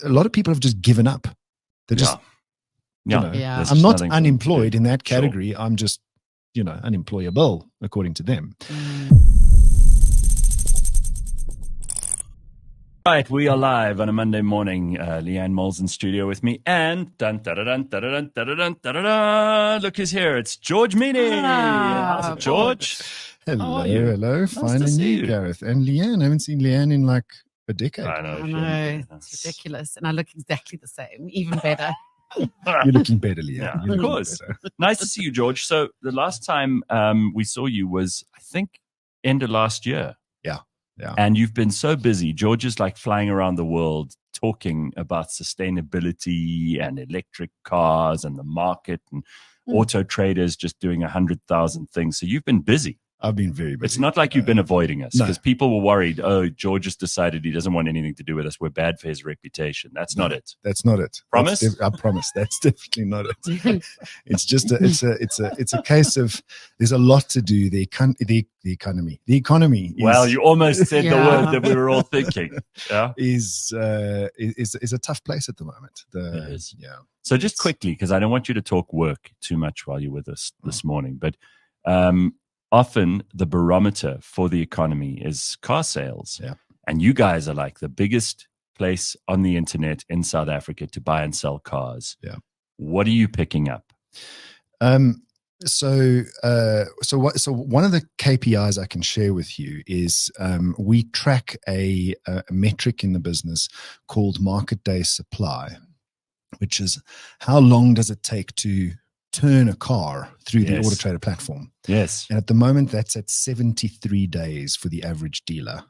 a lot of people have just given up. They're just, I'm not unemployed in that category. Sure. I'm just, unemployable according to them. Right, we are live on a Monday morning. Leigh-Ann Moll's in studio with me, and look who's here. It's George Meany. How's it, George? Hello. Fine, and you, Gareth. And Leigh-Ann. I haven't seen Leigh-Ann in like a decade. I know. It's ridiculous. And I look exactly the same, even better. You're looking better, Leigh-Ann. Yeah, of course. Nice to see you, George. So the last time we saw you was, I think, end of last year. Yeah. And you've been so busy. George is like flying around the world talking about sustainability and electric cars and the market and auto traders just doing 100,000 things. So you've been busy. I've been very busy. It's not like you've been avoiding us because people were worried, George has decided he doesn't want anything to do with us. We're bad for his reputation. That's not it. That's not it. Promise? I promise. That's definitely not it. It's just it's a case of there's a lot to do. The economy. Well, you almost said the word that we were all thinking. Yeah, is a tough place at the moment. It is. Yeah. So just quickly, because I don't want you to talk work too much while you're with us this morning, but often the barometer for the economy is car sales. Yeah. And you guys are like the biggest place on the internet in South Africa to buy and sell cars. Yeah. What are you picking up? So one of the KPIs I can share with you is we track a metric in the business called market day supply, which is how long does it take to turn a car through the Auto Trader platform. Yes. And at the moment, that's at 73 days for the average dealer.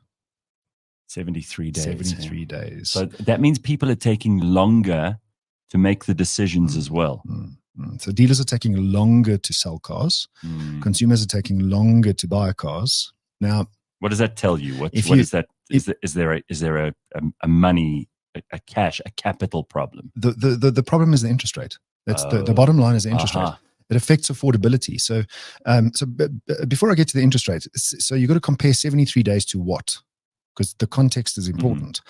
73 days. 73 days. So that means people are taking longer to make the decisions as well. So dealers are taking longer to sell cars. Consumers are taking longer to buy cars. Now, what does that tell you? What is that? Is there a money, a cash, a capital problem? The problem is the interest rate. That's the bottom line is the interest rate. It affects affordability. So, before I get to the interest rate, so you've got to compare 73 days to what? Because the context is important.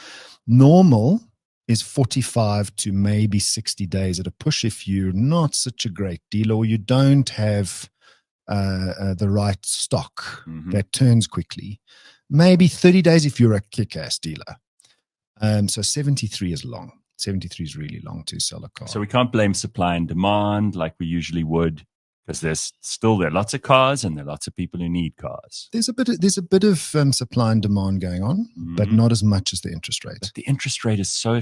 Normal is 45 to maybe 60 days at a push if you're not such a great dealer or you don't have the right stock that turns quickly. Maybe 30 days if you're a kick-ass dealer. So 73 is long. 73 is really long to sell a car. So we can't blame supply and demand like we usually would, because there are lots of cars and there are lots of people who need cars. There's a bit of supply and demand going on, but not as much as the interest rate. But the interest rate is so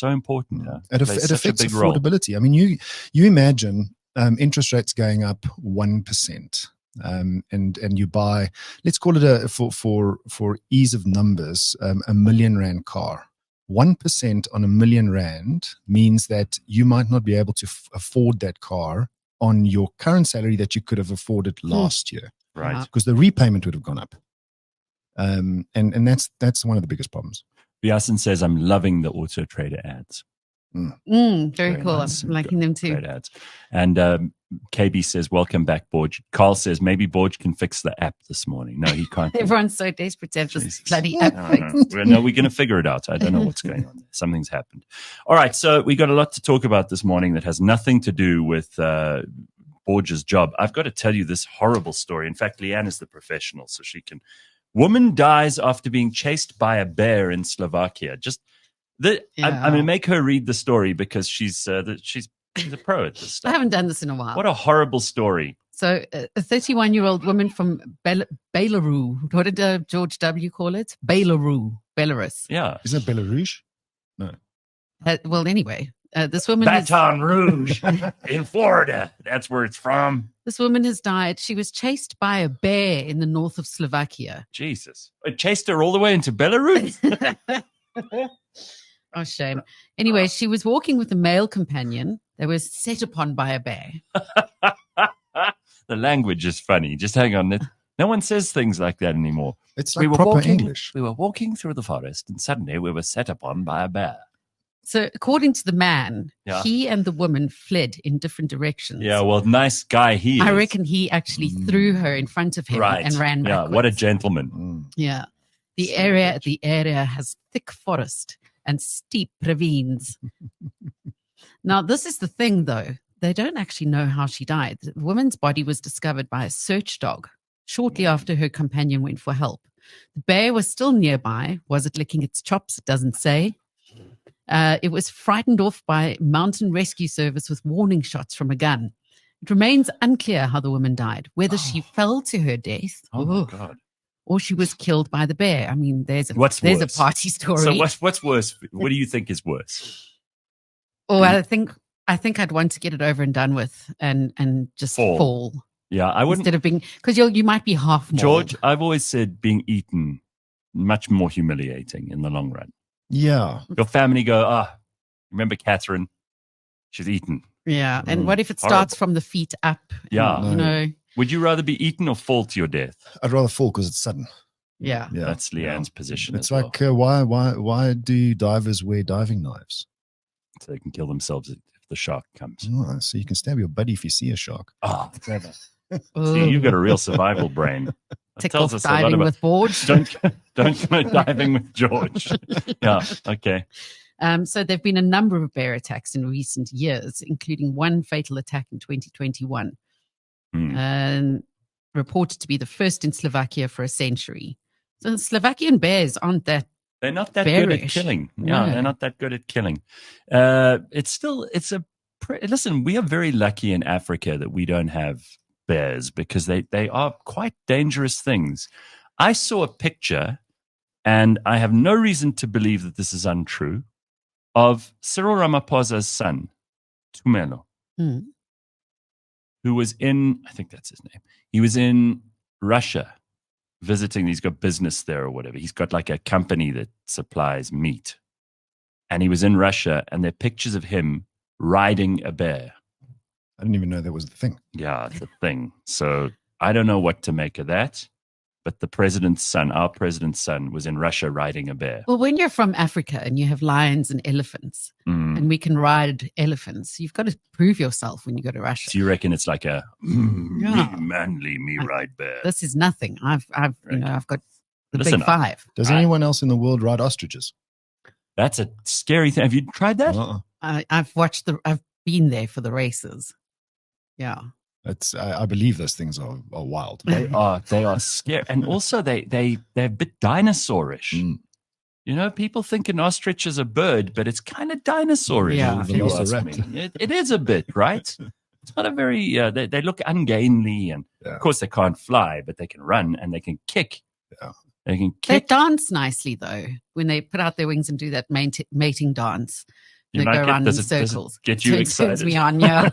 important. It affects affordability. I mean, you imagine interest rates going up 1%. And you buy, let's call it for ease of numbers, R1 million car. 1% on R1 million means that you might not be able to afford that car on your current salary that you could have afforded last year, right? Because the repayment would have gone up, and that's one of the biggest problems. Biasin says, "I'm loving the Auto Trader ads." Very cool. Nice. I'm liking them too. Great ads. And KB says, welcome back, Borge. Carl says, maybe Borge can fix the app this morning. No, he can't. Everyone's so desperate to have this bloody app fixed. No, we're going to figure it out. I don't know what's going on there. Something's happened. All right, so we got a lot to talk about this morning that has nothing to do with Borge's job. I've got to tell you this horrible story. In fact, Leigh-Ann is the professional, so she can. Woman dies after being chased by a bear in Slovakia. I'm going to make her read the story because she's a pro at this stuff. I haven't done this in a while. What a horrible story. So a 31-year-old woman from Belarus, what did George W. call it? Belarus. Yeah. Isn't it Belarus? No. Well, anyway, this woman Baton Rouge in Florida. That's where it's from. This woman has died. She was chased by a bear in the north of Slovakia. Jesus. It chased her all the way into Belarus? Oh, shame. Anyway, she was walking with a male companion. They were set upon by a bear. The language is funny. Just hang on. No one says things like that anymore. It's like proper English. We were walking through the forest and suddenly we were set upon by a bear. So according to the man, he and the woman fled in different directions. Yeah, well, nice guy he is. I reckon he actually threw her in front of him and ran backwards. Yeah, what a gentleman. Yeah. The area has thick forest and steep ravines. Now, this is the thing, though. They don't actually know how she died. The woman's body was discovered by a search dog shortly after her companion went for help. The bear was still nearby. Was it licking its chops? It doesn't say. It was frightened off by mountain rescue service with warning shots from a gun. It remains unclear how the woman died, whether she fell to her death my God. or she was killed by the bear. I mean, there's a party story. So what's worse? What do you think is worse? Oh, I think I'd want to get it over and done with and just fall. Yeah, I wouldn't. Instead of being, because you might be half mauled. George, I've always said being eaten much more humiliating in the long run. Yeah. Your family go, remember Catherine? She's eaten. Yeah. And what if it starts from the feet up? Yeah. And, you know. Would you rather be eaten or fall to your death? I'd rather fall because it's sudden. Yeah. That's Leigh-Ann's position. It's as like, well. why do divers wear diving knives? So they can kill themselves if the shark comes. Oh, so you can stab your buddy if you see a shark. Oh, clever. See, you've got a real survival brain. Tick off diving with George. Don't go diving with George. Yeah, okay. So there have been a number of bear attacks in recent years, including one fatal attack in 2021, and reported to be the first in Slovakia for a century. So Slovakian bears aren't that. They're not that bearish. good at killing. Yeah, they're not that good at killing. Listen, we are very lucky in Africa that we don't have bears because they are quite dangerous things. I saw a picture, and I have no reason to believe that this is untrue, of Cyril Ramaphosa's son, Tumelo, who was I think that's his name. He was in Russia visiting. He's got business there or whatever. He's got like a company that supplies meat. And he was in Russia, and there are pictures of him riding a bear. I didn't even know that was the thing. Yeah, it's a thing. So I don't know what to make of that. But our president's son, was in Russia riding a bear. Well, when you're from Africa and you have lions and elephants, and we can ride elephants, you've got to prove yourself when you go to Russia. So you reckon it's like a me ride bear? This is nothing. I've got the Listen, big five. Does anyone else in the world ride ostriches? That's a scary thing. Have you tried that? I've been there for the races. Yeah. I believe those things are wild. They are scary. And also they're a bit dinosaurish. You know, people think an ostrich is a bird, but it's kind of dinosaurish. Yeah. If you ask me. It is a bit, right? It's not a very, they look ungainly, and of course they can't fly, but they can run and they can kick. Yeah. They can kick. They dance nicely though, when they put out their wings and do that mating dance. They go around in circles. Get you excited. Turns me on, yeah.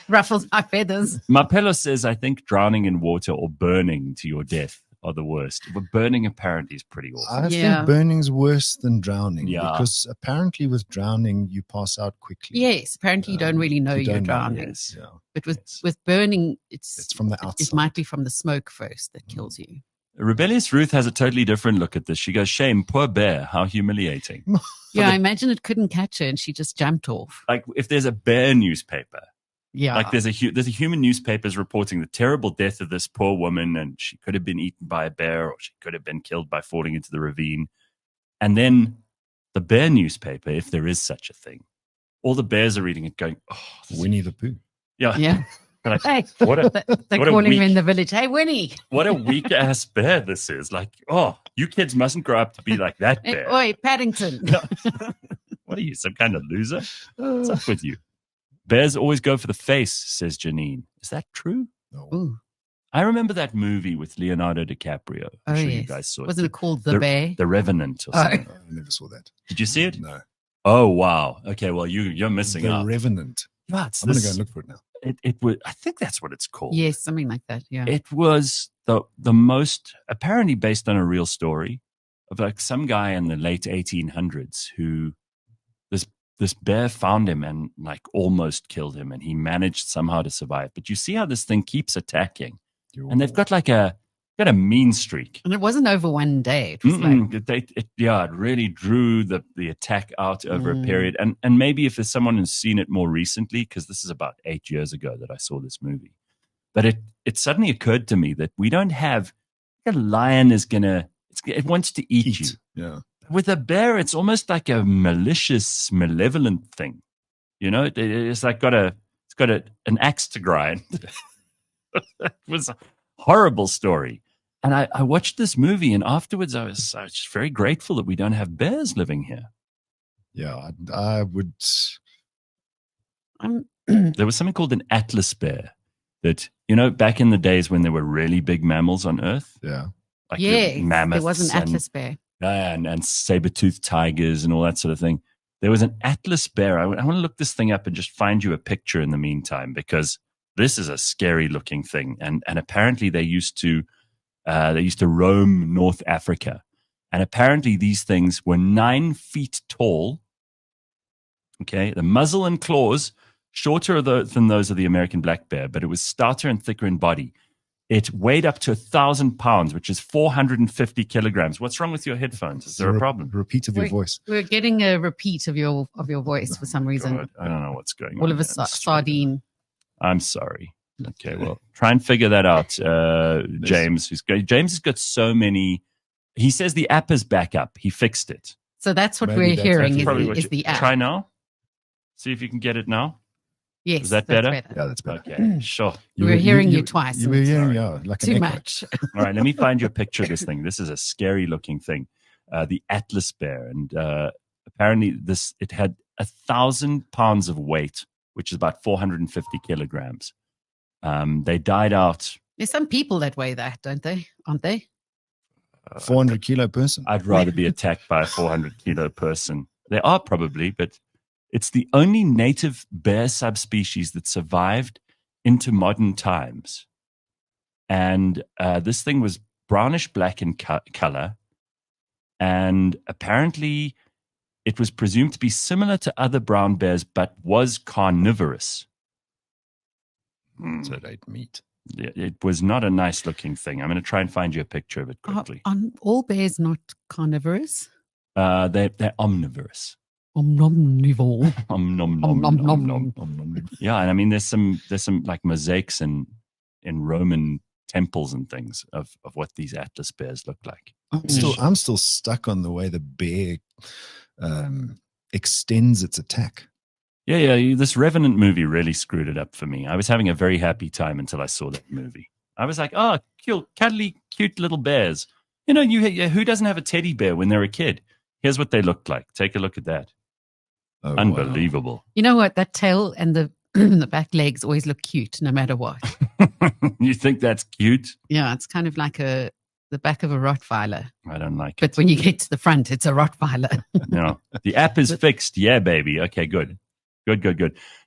Ruffles my feathers. Mapello says, I think drowning in water or burning to your death are the worst. But burning apparently is pretty awesome. I think burning's worse than drowning. Yeah. Because apparently with drowning, you pass out quickly. Yes, apparently you don't really know you're drowning. Yes. Yeah. But with burning, it's from the outside. It might be from the smoke first that kills you. Rebellious Ruth has a totally different look at this. She goes, shame, poor bear, how humiliating. Yeah, I imagine it couldn't catch her and she just jumped off. Like if there's a bear newspaper, yeah, like there's a human newspapers reporting the terrible death of this poor woman, and she could have been eaten by a bear or she could have been killed by falling into the ravine. And then the bear newspaper, if there is such a thing, all the bears are reading it going, Winnie the Pooh. Yeah. Like, hey, they're calling him in the village. Hey, Winnie. What a weak ass bear this is. Like, you kids mustn't grow up to be like that bear. Oi, Paddington. What are you, some kind of loser? What's up with you? Bears always go for the face, says Janine. Is that true? No. Ooh. I remember that movie with Leonardo DiCaprio. I'm sure yes. you guys saw it. Wasn't it called The Bear? The Revenant or something. I never saw that. Did you see it? No. Oh, wow. Okay, well, you're missing out. The Revenant. Yeah, I'm going to go and look for it now. It was, I think that's what it's called. Yes, something like that, yeah. It was the most, apparently based on a real story of like some guy in the late 1800s who this bear found him and like almost killed him, and he managed somehow to survive. But you see how this thing keeps attacking. And they've got like a mean streak. And it wasn't over one day. It was it really drew the attack out over a period. And maybe if there's someone who's seen it more recently, because this is about 8 years ago that I saw this movie. But it suddenly occurred to me that we don't have, a lion is it wants to eat you. Yeah. with a bear, it's almost like a malicious, malevolent thing. You know, it's like it's got an axe to grind. It was a horrible story. And I watched this movie, and afterwards I was just very grateful that we don't have bears living here. Yeah, I would. There was something called an atlas bear that, you know, back in the days when there were really big mammals on Earth. Yeah. Like the mammoths. There was an atlas bear. And saber-toothed tigers and all that sort of thing. There was an atlas bear. I want to look this thing up and just find you a picture in the meantime, because this is a scary looking thing. And apparently they used to roam North Africa. And apparently these things were 9 feet tall. Okay. The muzzle and claws, shorter than those of the American black bear, but it was stouter and thicker in body. It weighed up to 1,000 pounds, which is 450 kilograms. What's wrong with your headphones? Is there a problem? Repeat of your voice. We're getting a repeat of your voice for some reason. God, I don't know what's going on. All of a sardine. I'm sorry. Okay, well, try and figure that out, James. James has got so many. He says the app is back up. He fixed it. So that's what we're hearing is the app. Try now. See if you can get it now. Yes. Is that better? Yeah, that's better. Okay, sure. We're hearing you twice. You were hearing like too much. All right, let me find you a picture of this thing. This is a scary looking thing. The Atlas bear. And apparently it had 1,000 pounds of weight, which is about 450 kilograms. They died out. There's some people that weigh that, don't they? Aren't they? 400 kilo person. I'd rather be attacked by a 400 kilo person. They are probably, but it's the only native bear subspecies that survived into modern times. And this thing was brownish black in color. And apparently it was presumed to be similar to other brown bears, but was carnivorous. So it ate meat. It was not a nice looking thing. I'm going to try and find you a picture of it quickly. Are all bears not carnivorous? They're omnivorous. Omnivore. Yeah, and I mean, there's some like mosaics in Roman temples and things of what these Atlas bears look like. I'm still stuck on the way the bear extends its attack. Yeah. This Revenant movie really screwed it up for me. I was having a very happy time until I saw that movie. I was like, oh, cuddly, cute little bears. You know, who doesn't have a teddy bear when they're a kid? Here's what they looked like. Take a look at that. Oh, unbelievable. Wow. You know what? That tail and the back legs always look cute no matter what. You think that's cute? Yeah, it's kind of like the back of a Rottweiler. I don't like it. But when you get to the front, it's a Rottweiler. No, the app is fixed. Yeah, baby. Okay, good.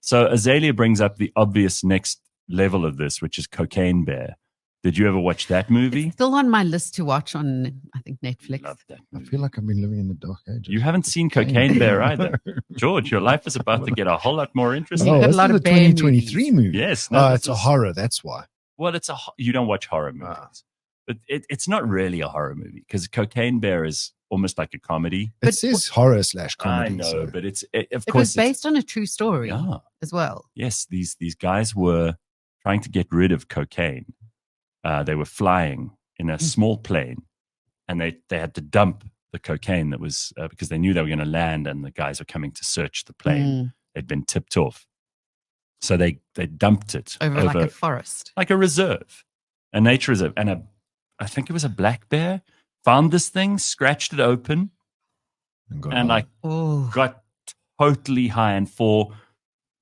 So Azalea brings up the obvious next level of this, which is Cocaine Bear. Did you ever watch that movie? It's still on my list to watch on, I think, Netflix. Love that movie. I feel like I've been living in the dark ages. You haven't seen Cocaine Bear either. George, your life is about to get a whole lot more interesting. Oh, this is a 2023 movie. Yes. No, it's a horror. That's why. Well, you don't watch horror movies. But it's not really a horror movie because Cocaine Bear is almost like a comedy. It says horror/comedy. I know, so. But it was based on a true story as well. Yes, these guys were trying to get rid of cocaine. They were flying in a small plane, and they had to dump the cocaine that was because they knew they were going to land, and the guys were coming to search the plane. They'd been tipped off, so they dumped it over like a forest, like a reserve, a nature reserve, and I think it was a black bear found this thing, scratched it open, and got totally high, and for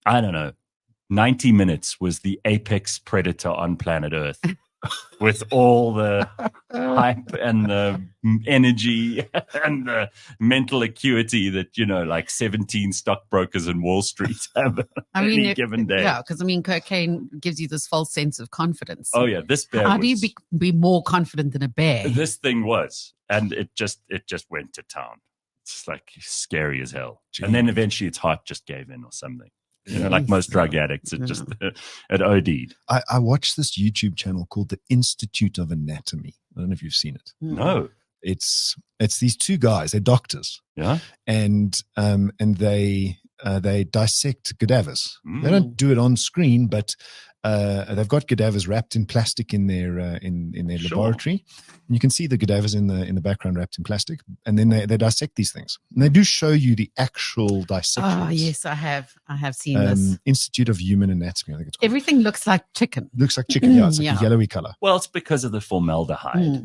I don't know 90 minutes was the apex predator on planet Earth. With all the hype and the energy and the mental acuity that, like 17 stockbrokers in Wall Street have any given day. Yeah, because cocaine gives you this false sense of confidence. Oh, yeah. This bear How do you be more confident than a bear? This thing was. And it just went to town. It's like scary as hell. Jeez. And then eventually its heart just gave in or something. Like most drug addicts, it just it OD'd. I watched this YouTube channel called the Institute of Anatomy. I don't know if you've seen it. No. It's these two guys. They're doctors. Yeah. And they dissect cadavers. They don't do it on screen, but they've got cadavers wrapped in plastic in their laboratory, and you can see the cadavers in the background wrapped in plastic, and then they dissect these things, and they do show you the actual dissections. Oh yes, I have seen this. Institute of Human Anatomy, I think it's called. Everything looks like chicken. Looks like chicken, yeah. It's like a yellowy color. Well, it's because of the formaldehyde.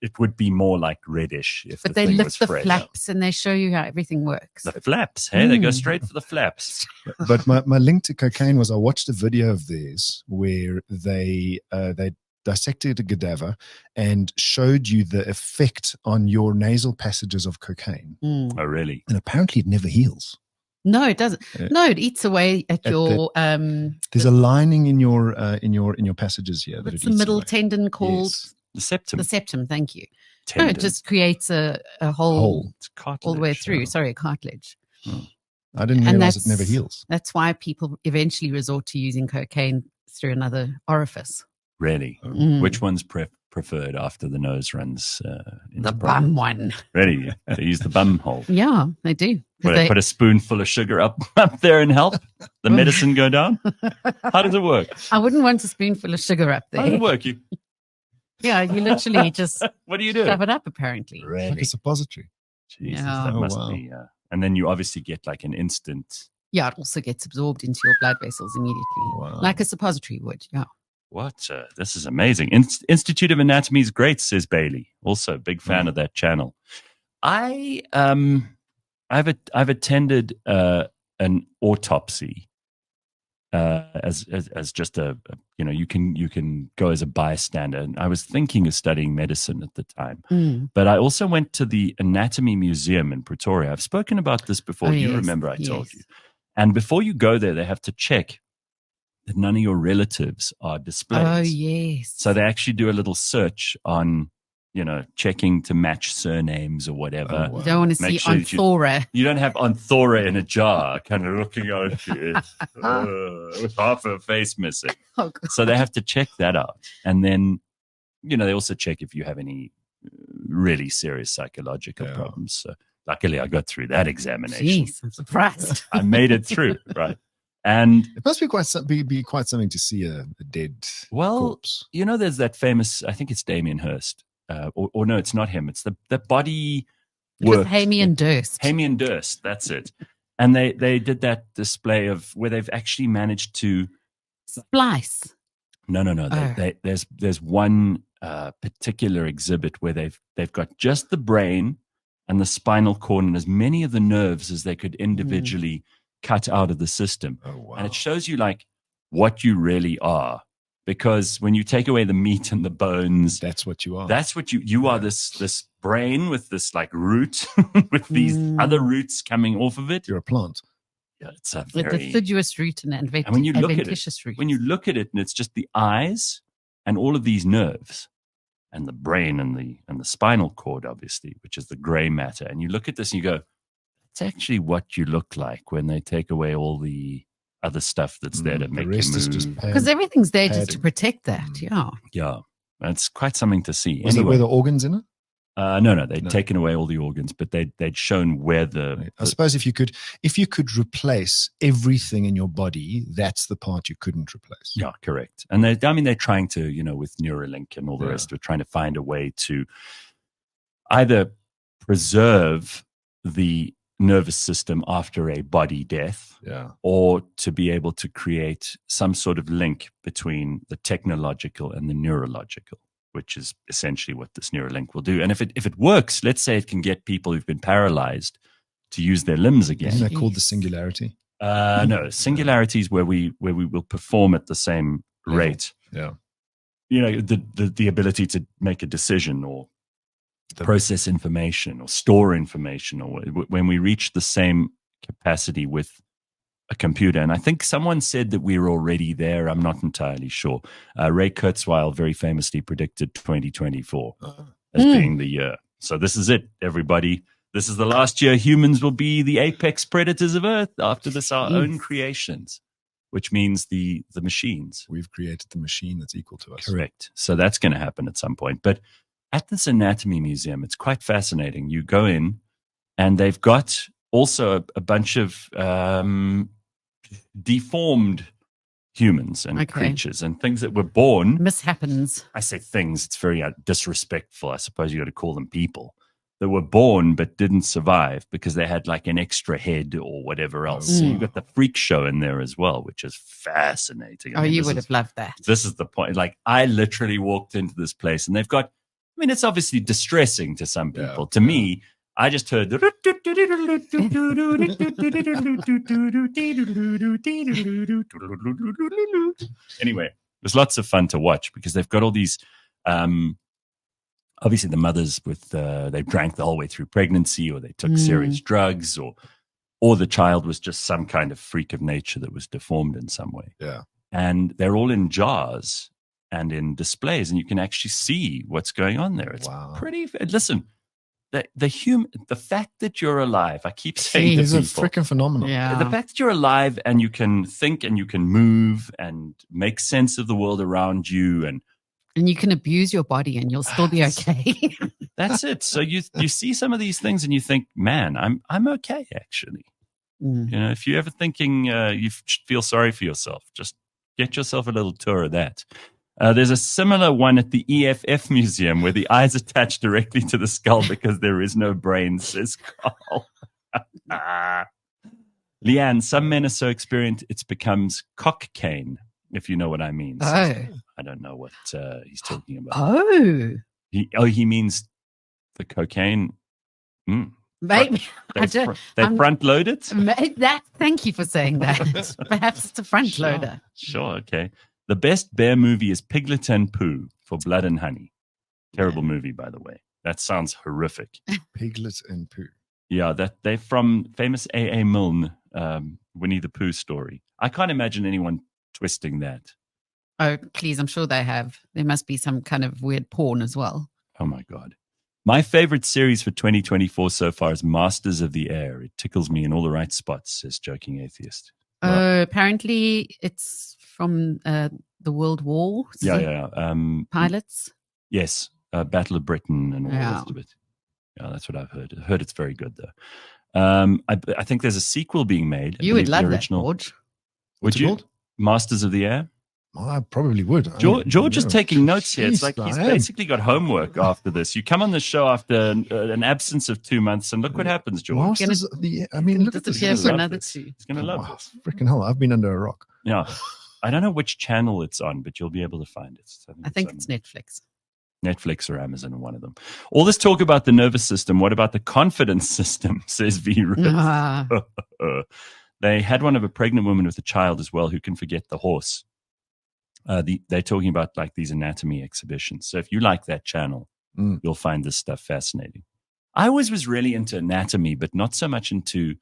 It would be more like reddish if but the thing was they lift the fresh. flaps and they show you how everything works. The flaps, hey, they go straight for the flaps. But my link to cocaine was I watched a video of theirs where they dissected a cadaver and showed you the effect on your nasal passages of cocaine. Oh, really? And apparently it never heals. No, it doesn't. No, it eats away at your. There's a lining in your passages here. What's the middle tendon called? Yes. The septum. The septum. Thank you. Tendon. No, it just creates a hole It's cartilage. all the way through. Sorry, a cartilage. I didn't realize it never heals. That's why people eventually resort to using cocaine through another orifice. Really? Which one's preferred after the nose runs into the bum one. Really? They use the bum hole. Yeah, they do. Where they put a spoonful of sugar up there and help the medicine go down? How does it work? I wouldn't want a spoonful of sugar up there. How does it work? Yeah, you literally just what do you do? shove it up, apparently. Really? Like a suppository. Jesus, Yeah. that must wow. be. And then you obviously get like an instant. Yeah, it also gets absorbed into your blood vessels immediately, Wow. like a suppository would. Yeah. What? This is amazing. Institute of Anatomy is great, says Bailey. Also, big fan of that channel. I've attended an autopsy as just a you can go as a bystander. And I was thinking of studying medicine at the time, but I also went to the Anatomy Museum in Pretoria. I've spoken about this before. You remember I told you. And before you go there, they have to check that none of your relatives are displayed. Oh, yes. So they actually do a little search on, checking to match surnames or whatever. Oh, wow. You don't want to see Anthora. You don't have Anthora in a jar, kind of looking out with half her face missing. Oh, God. So they have to check that out. And then, they also check if you have any really serious psychological problems. So luckily I got through that examination. Jeez, I'm surprised. I made it through, right? And it must be quite something to see a dead corpse. There's that famous, I think it's Damien Hirst, or no, it's not him. It's the body work. Hamian Durst. Hamian Durst, that's it. And they did that display of where they've actually managed to splice. No. There's one particular exhibit where they've got just the brain and the spinal cord and as many of the nerves as they could individually cut out of the system. Oh, wow. And it shows you like what you really are. Because when you take away the meat and the bones, that's what you are. That's what you are. This brain with this like root with these other roots coming off of it. You're a plant. Yeah, it's a with very deciduous root and when you look at it, root. when you look at it, and it's just the eyes and all of these nerves, and the brain and the spinal cord, obviously, which is the gray matter. And you look at this and you go, it's actually what you look like when they take away all the other stuff that's there to make you move. Because everything's there just to protect that. Yeah. It's quite something to see. Was anyway, there the organs in it? No, they'd taken away all the organs, but they'd shown where I suppose if you could replace everything in your body, that's the part you couldn't replace. Yeah, correct. And they're trying to, with Neuralink and all the rest, we're trying to find a way to either preserve the nervous system after a body death, or to be able to create some sort of link between the technological and the neurological, which is essentially what this Neuralink will do. And if it works, let's say it can get people who've been paralyzed to use their limbs again. Isn't that called the singularity? No, singularity is where we will perform at the same rate. Yeah. The ability to make a decision or process information or store information, or when we reach the same capacity with a computer. And I think someone said that we're already there. I'm not entirely sure. Ray Kurzweil very famously predicted 2024 as being the year. So this is it, everybody. This is the last year humans will be the apex predators of Earth. After this, our own creations, which means the machines. We've created the machine that's equal to us. Correct. So that's going to happen at some point. But at this anatomy museum, it's quite fascinating. You go in and they've got also a bunch of deformed humans and creatures and things that were born. Mishappens. I say things, it's very disrespectful. I suppose you got to call them people that were born but didn't survive because they had like an extra head or whatever else. So you got the freak show in there as well, which is fascinating. You would have loved that. This is the point. Like, I literally walked into this place and they've got, I mean, it's obviously distressing to some people. To me, I just heard anyway, it was lots of fun to watch because they've got all these obviously the mothers with they drank the whole way through pregnancy, or they took serious drugs, or the child was just some kind of freak of nature that was deformed in some way. Yeah. And they're all in jars and in displays, and you can actually see what's going on there. It's pretty. Listen, the fact that you're alive, I keep saying it's a freaking phenomenon. Yeah. The fact that you're alive and you can think and you can move and make sense of the world around you, and you can abuse your body and you'll still be okay. That's it. So you see some of these things and you think, man, I'm okay actually. You know, if you're ever thinking you feel sorry for yourself, just get yourself a little tour of that. There's a similar one at the EFF Museum where the eyes attach directly to the skull because there is no brain, says Carl. Leigh-Ann, some men are so experienced it becomes cockcane, if you know what I mean. I don't know what he's talking about. He means the cocaine. Maybe they front load it. Thank you for saying that. Perhaps it's a front loader. Sure, okay. The best bear movie is Piglet and Pooh for Blood and Honey. Terrible movie, by the way. That sounds horrific. Piglet and Pooh. Yeah, they're from famous A.A. Milne, Winnie the Pooh story. I can't imagine anyone twisting that. Oh, please, I'm sure they have. There must be some kind of weird porn as well. Oh, my God. My favorite series for 2024 so far is Masters of the Air. It tickles me in all the right spots, says Joking Atheist. Apparently, it's from the World War. Pilots? Yes, Battle of Britain and all the rest of it. Yeah, that's what I've heard. I heard it's very good, though. I think there's a sequel being made. You would love that, George. Would you? Called? Masters of the Air? Well, I probably would. George is taking notes here. It's like he's basically got homework after this. You come on the show after an absence of 2 months, and look what happens, George. Masters of the Air. I mean, look at this. For another 2. He's going to love it. Freaking hell, I've been under a rock. Yeah. I don't know which channel it's on, but you'll be able to find it. I think it's Netflix. Netflix or Amazon, or one of them. All this talk about the nervous system. What about the confidence system, says V. They had one of a pregnant woman with a child as well who can forget the horse. They're talking about like these anatomy exhibitions. So if you like that channel, you'll find this stuff fascinating. I always was really into anatomy, but not so much into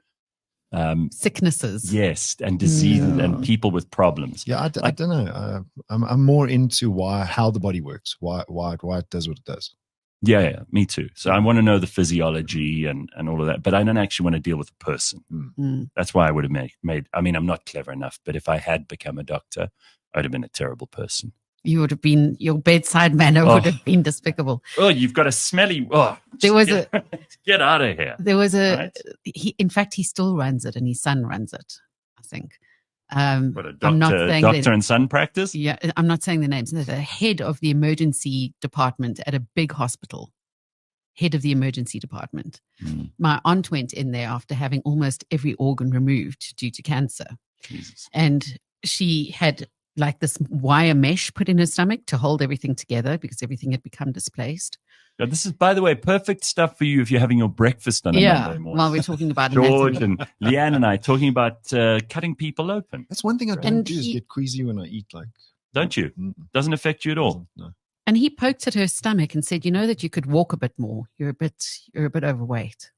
sicknesses. Yes, and diseases and people with problems. Yeah, I don't know. I'm more into how the body works, why it does what it does. Yeah, me too. So I want to know the physiology and all of that, but I don't actually want to deal with the person. That's why I would have made. I mean, I'm not clever enough, but if I had become a doctor, I'd have been a terrible person. You would have been, your bedside manner would have been despicable. Oh, you've got a smelly. Get out of here. There was in fact, he still runs it, and his son runs it, I think. What a doctor and son practice? Yeah, I'm not saying the names. The head of the emergency department at a big hospital. Head of the emergency department. My aunt went in there after having almost every organ removed due to cancer. Jesus. And she had like this wire mesh put in her stomach to hold everything together because everything had become displaced. Now, this is, by the way, perfect stuff for you if you're having your breakfast on a Monday morning. While we're talking about George and Leigh-Ann and I talking about cutting people open. That's one thing I don't do is get queasy when I eat. Don't you? Doesn't affect you at all. No. And he poked at her stomach and said, "You know that you could walk a bit more. You're a bit overweight."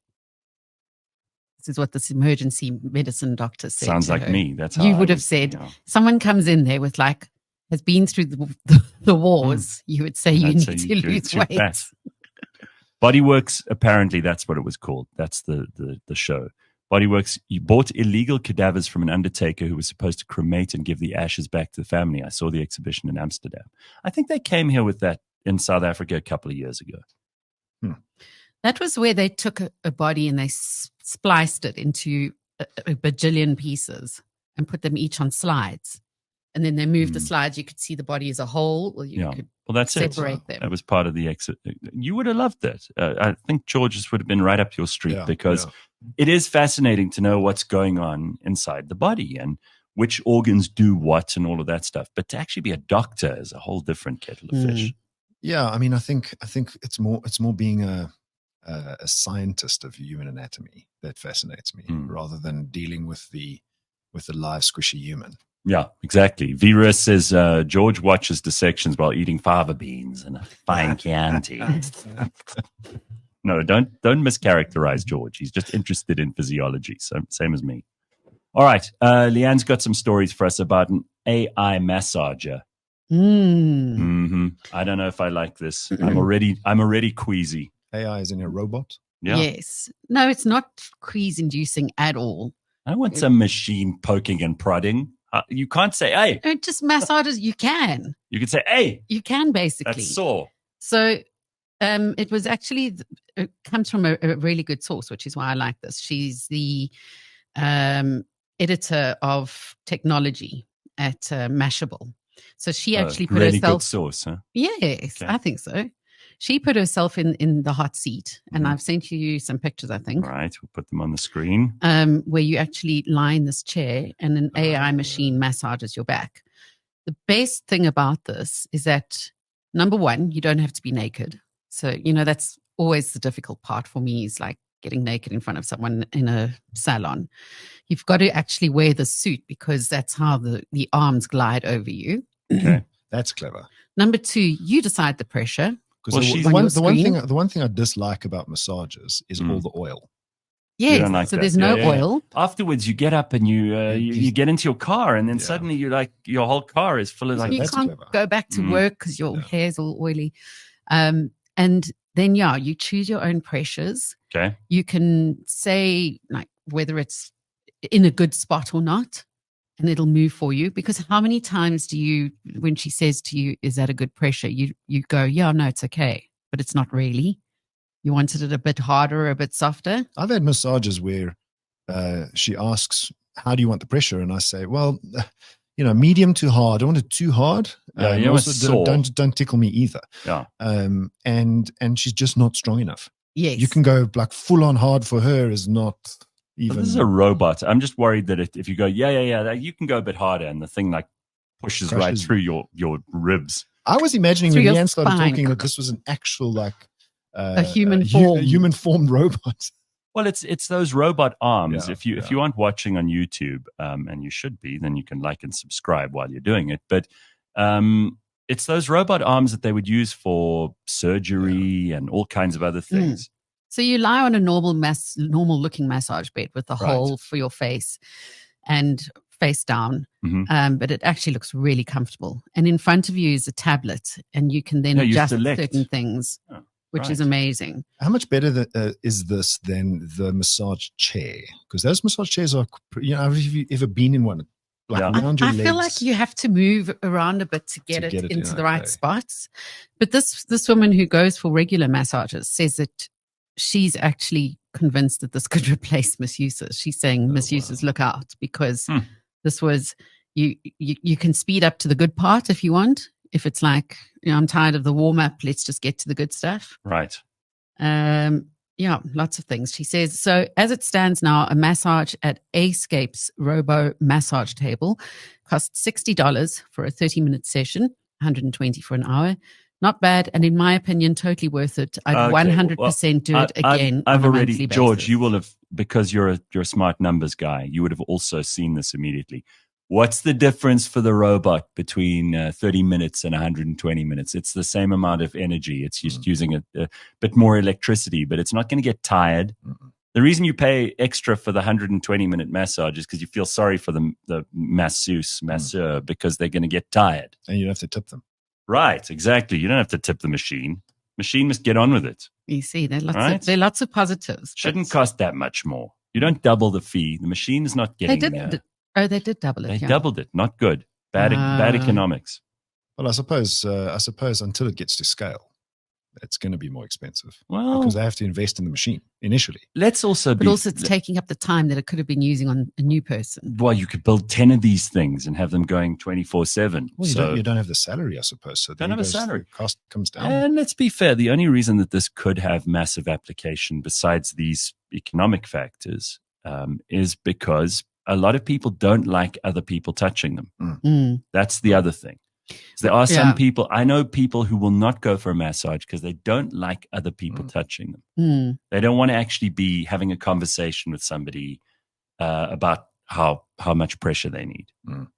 This is what this emergency medicine doctor said. Sounds like me. That's how you would have said. Someone comes in there with has been through the wars. You would say you need to lose weight. Bodyworks, apparently that's what it was called. That's the show. Bodyworks, you bought illegal cadavers from an undertaker who was supposed to cremate and give the ashes back to the family. I saw the exhibition in Amsterdam. I think they came here with that in South Africa a couple of years ago. That was where they took a body and they spliced it into a bajillion pieces and put them each on slides. and then they moved the slides, you could see the body as a whole. Or you could that's separate them. That was part of the exit. You would have loved that. I think George's would have been right up your street because it is fascinating to know what's going on inside the body and which organs do what and all of that stuff. But to actually be a doctor is a whole different kettle of fish. Yeah, I mean, I think it's more being a scientist of human anatomy that fascinates me, rather than dealing with the live squishy human. Yeah, exactly. Vera says George watches dissections while eating fava beans and a fine Chianti. No, don't mischaracterize George. He's just interested in physiology, so same as me. All right, Leigh-Ann's got some stories for us about an AI massager. I don't know if I like this. I'm already queasy. AI is in a robot? Yeah. Yes. No, it's not quease-inducing at all. I want some machine poking and prodding. You can't say, hey. It just massages. You can. You can say, hey. You can, basically. That's sore. So it was actually, it comes from a really good source, which is why I like this. She's the editor of technology at Mashable. So she actually put really herself. Good source, huh? Yes, okay. I think so. She put herself in the hot seat, and I've sent you some pictures, I think. All right, we'll put them on the screen. Where you actually lie in this chair and an AI machine massages your back. The best thing about this is that, number one, you don't have to be naked. So, that's always the difficult part for me, is like getting naked in front of someone in a salon. You've got to actually wear the suit because that's how the arms glide over you. Okay, that's clever. Number two, you decide the pressure. Because the one thing I dislike about massages is all the oil. Yes, like so that. There's no oil. Afterwards, you get up and you get into your car, and then suddenly you're like, your whole car is full of like. You can't go back to work because your hair's all oily, and then you choose your own pressures. Okay, you can say like whether it's in a good spot or not, and it'll move for you. Because how many times do you, when she says to you, is that a good pressure? You go, yeah, no, it's okay. But it's not really. You wanted it a bit harder or a bit softer? I've had massages where she asks, how do you want the pressure? And I say, well, medium to hard. I don't want it too hard. Also don't tickle me either. Yeah. And she's just not strong enough. Yes. You can go like full on hard for her is not even. This is a robot. I'm just worried that if you go, you can go a bit harder and the thing like pushes right through your ribs. I was imagining when Leigh-Ann started talking that this was an actual like a human form, human formed robot. Well, it's those robot arms. If you aren't watching on YouTube, and you should be, then you can like and subscribe while you're doing it. But it's those robot arms that they would use for surgery and all kinds of other things. So you lie on a normal looking massage bed with a hole for your face and face down, but it actually looks really comfortable. And in front of you is a tablet, and you can then adjust certain things. Which is amazing. How much better is this than the massage chair? Because those massage chairs are, have you ever been in one? Like around your legs? I feel like you have to move around a bit to get it into the right spots. But this woman who goes for regular massages says that she's actually convinced that this could replace masseuses. She's saying, masseuses, look out, because this was, you can speed up to the good part if you want. If it's like, I'm tired of the warm up, let's just get to the good stuff. Right. Lots of things. She says, so as it stands now, a massage at Ascape's Robo Massage Table costs $60 for a 30-minute session, $120 for an hour. Not bad. And in my opinion, totally worth it. I'd 100% do it again. I've already, George, basis. you will have, because you're a smart numbers guy, you would have also seen this immediately. What's the difference for the robot between 30 minutes and 120 minutes? It's the same amount of energy. It's just using a bit more electricity, but it's not going to get tired. The reason you pay extra for the 120-minute massage is because you feel sorry for the masseur, because they're going to get tired. And you don't have to tip them. Right, exactly. You don't have to tip the machine. Machine must get on with it. You see, there are lots of positives. Shouldn't cost that much more. You don't double the fee. The machine is not getting there. Oh, they did double it. They doubled it. Not good. Bad economics. Well, I suppose until it gets to scale. it's going to be more expensive. Well, because they have to invest in the machine initially. Let's also But also it's taking up the time that it could have been using on a new person. Well, you could build 10 of these things and have them going 24/7. Well, you don't have the salary, I suppose. So don't have a salary. The cost comes down. And let's be fair, the only reason that this could have massive application besides these economic factors is because a lot of people don't like other people touching them. That's the other thing. So there are some people, I know people who will not go for a massage because they don't like other people touching them. They don't want to actually be having a conversation with somebody about how much pressure they need.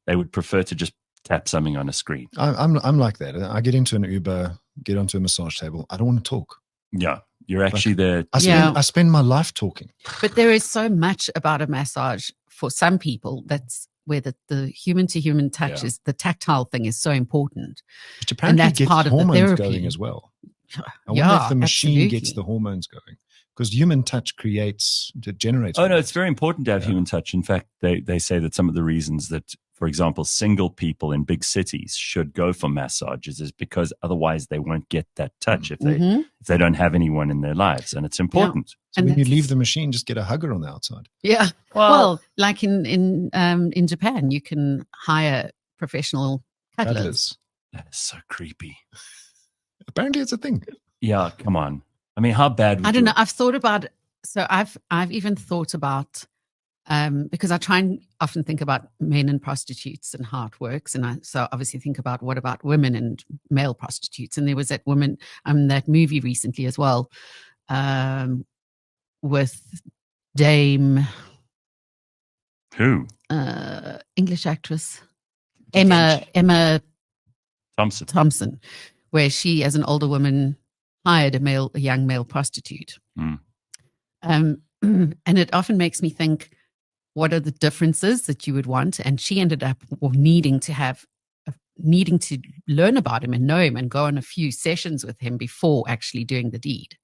They would prefer to just tap something on a screen. I'm like that. I get into an Uber, get onto a massage table. I don't want to talk. Yeah. You're actually there. I spend my life talking. But there is so much about a massage for some people that's where the human-to-human touch is, the tactile thing is so important. Which apparently and that's gets part of the hormones therapy. going as well. I wonder if the machine gets the hormones going. Because human touch generates. Oh, no, it's very important to have human touch. In fact, they say that some of the reasons that, for example, single people in big cities should go for massages is because otherwise they won't get that touch if they don't have anyone in their lives. And it's important. So and when you leave the machine, just get a hugger on the outside. Yeah. Well like in Japan, you can hire professional cuddlers. That is so creepy. Apparently it's a thing. Yeah, come on. I mean, how bad? I don't know. I've thought about. So I've even thought about because I try and often think about men and prostitutes and how it works, and so obviously think about what about women and male prostitutes. And there was that that movie recently as well, with Dame who English actress Emma Thompson, where she, as an older woman, hired a young male prostitute. And it often makes me think, what are the differences that you would want? And she ended up needing to learn about him and know him and go on a few sessions with him before actually doing the deed.